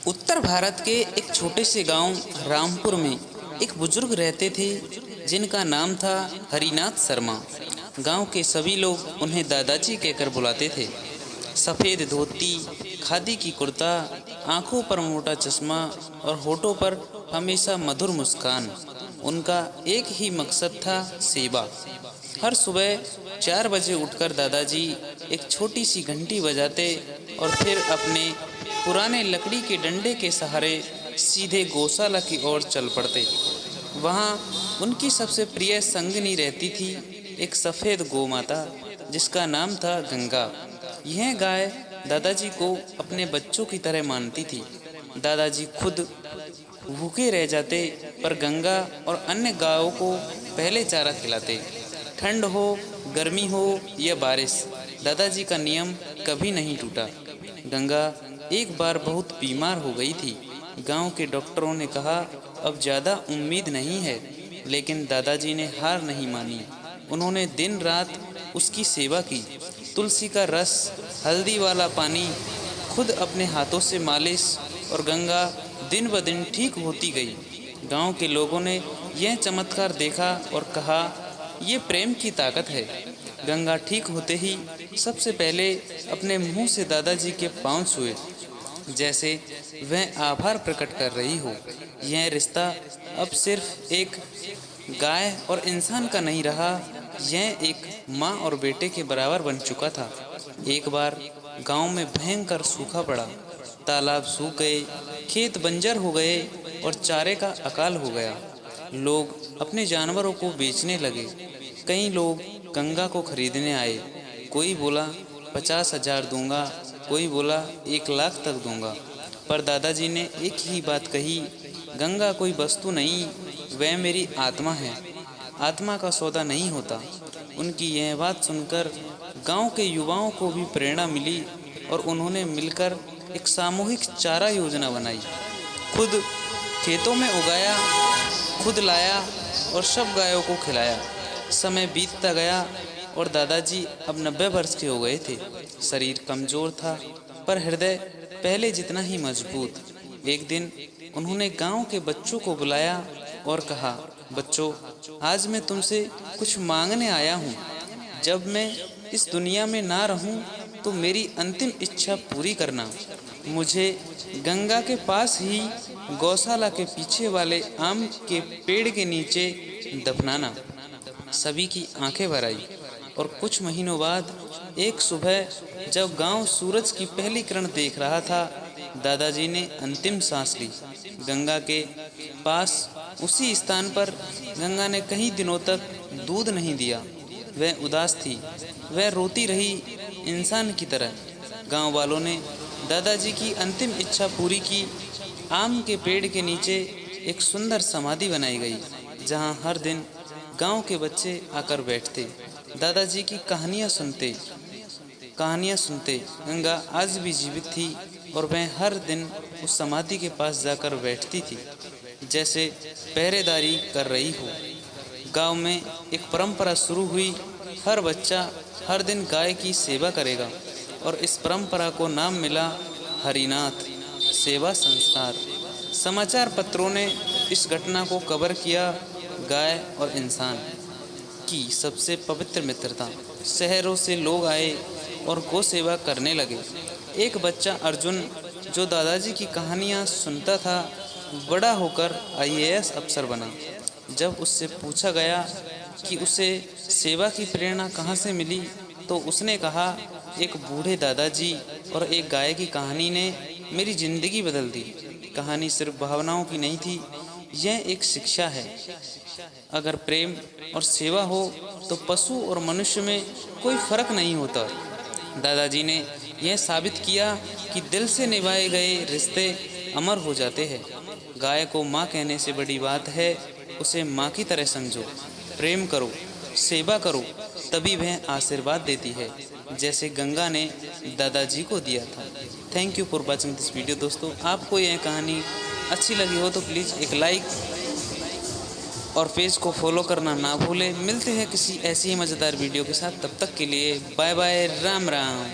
उत्तर भारत के एक छोटे से गांव रामपुर में एक बुजुर्ग रहते थे जिनका नाम था हरिनाथ शर्मा। गांव के सभी लोग उन्हें दादाजी कहकर बुलाते थे। सफ़ेद धोती, खादी की कुर्ता, आंखों पर मोटा चश्मा और होठों पर हमेशा मधुर मुस्कान। उनका एक ही मकसद था, सेवा। हर सुबह 4 बजे उठकर दादाजी एक छोटी सी घंटी बजाते और फिर अपने पुराने लकड़ी के डंडे के सहारे सीधे गौशाला की ओर चल पड़ते। वहाँ उनकी सबसे प्रिय संगनी रहती थी, एक सफ़ेद गौ माता जिसका नाम था गंगा। यह गाय दादाजी को अपने बच्चों की तरह मानती थी। दादाजी खुद भूखे रह जाते पर गंगा और अन्य गायों को पहले चारा खिलाते। ठंड हो, गर्मी हो या बारिश, दादाजी का नियम कभी नहीं टूटा। गंगा एक बार बहुत बीमार हो गई थी। गांव के डॉक्टरों ने कहा अब ज़्यादा उम्मीद नहीं है, लेकिन दादाजी ने हार नहीं मानी। उन्होंने दिन रात उसकी सेवा की। तुलसी का रस, हल्दी वाला पानी, खुद अपने हाथों से मालिश, और गंगा दिन ब दिन ठीक होती गई। गांव के लोगों ने यह चमत्कार देखा और कहा ये प्रेम की ताकत है। गंगा ठीक होते ही सबसे पहले अपने मुंह से दादाजी के पांव छुए, जैसे वह आभार प्रकट कर रही हो। यह रिश्ता अब सिर्फ एक गाय और इंसान का नहीं रहा, यह एक माँ और बेटे के बराबर बन चुका था। एक बार गांव में भयंकर सूखा पड़ा। तालाब सूख गए, खेत बंजर हो गए और चारे का अकाल हो गया। लोग अपने जानवरों को बेचने लगे। कई लोग गंगा को खरीदने आए। कोई बोला 50,000 दूंगा, कोई बोला 1 लाख तक दूंगा। पर दादाजी ने एक ही बात कही, गंगा कोई वस्तु नहीं, वह मेरी आत्मा है। आत्मा का सौदा नहीं होता। उनकी यह बात सुनकर गांव के युवाओं को भी प्रेरणा मिली और उन्होंने मिलकर एक सामूहिक चारा योजना बनाई। खुद खेतों में उगाया, खुद लाया और सब गायों को खिलाया। समय बीतता गया और दादाजी अब 90 वर्ष के हो गए थे। शरीर कमज़ोर था पर हृदय पहले जितना ही मजबूत। एक दिन उन्होंने गांव के बच्चों को बुलाया और कहा, बच्चों, आज मैं तुमसे कुछ मांगने आया हूँ। जब मैं इस दुनिया में ना रहूँ तो मेरी अंतिम इच्छा पूरी करना। मुझे गंगा के पास ही गौशाला के पीछे वाले आम के पेड़ के नीचे दफनाना। सभी की आंखें भर आई और कुछ महीनों बाद एक सुबह जब गांव सूरज की पहली किरण देख रहा था, दादाजी ने अंतिम सांस ली। गंगा के पास उसी स्थान पर गंगा ने कई दिनों तक दूध नहीं दिया। वह उदास थी, वह रोती रही इंसान की तरह। गांव वालों ने दादाजी की अंतिम इच्छा पूरी की। आम के पेड़ के नीचे एक सुंदर समाधि बनाई गई, जहां हर दिन गांव के बच्चे आकर बैठते, दादाजी की कहानियां सुनते। गंगा आज भी जीवित थी और वह हर दिन उस समाधि के पास जाकर बैठती थी, जैसे पहरेदारी कर रही हो। गांव में एक परंपरा शुरू हुई, हर बच्चा हर दिन गाय की सेवा करेगा, और इस परंपरा को नाम मिला हरिनाथ सेवा संस्कार। समाचार पत्रों ने इस घटना को कवर किया। गाय और इंसान की सबसे पवित्र मित्रता। शहरों से लोग आए और गौ सेवा करने लगे। एक बच्चा अर्जुन, जो दादाजी की कहानियाँ सुनता था, बड़ा होकर IAS अफसर बना। जब उससे पूछा गया कि उसे सेवा की प्रेरणा कहाँ से मिली, तो उसने कहा, एक बूढ़े दादाजी और एक गाय की कहानी ने मेरी ज़िंदगी बदल दी। कहानी सिर्फ भावनाओं की नहीं थी, यह एक शिक्षा है। अगर प्रेम और सेवा हो तो पशु और मनुष्य में कोई फर्क नहीं होता। दादाजी ने यह साबित किया कि दिल से निभाए गए रिश्ते अमर हो जाते हैं। गाय को माँ कहने से बड़ी बात है, उसे माँ की तरह समझो। प्रेम करो, सेवा करो, तभी वह आशीर्वाद देती है, जैसे गंगा ने दादाजी को दिया था। Thank you for watching this video. दोस्तों, आपको यह कहानी अच्छी लगी हो तो प्लीज़ एक लाइक और पेज को फॉलो करना ना भूलें। मिलते हैं किसी ऐसी ही मज़ेदार वीडियो के साथ, तब तक के लिए बाय बाय, राम राम।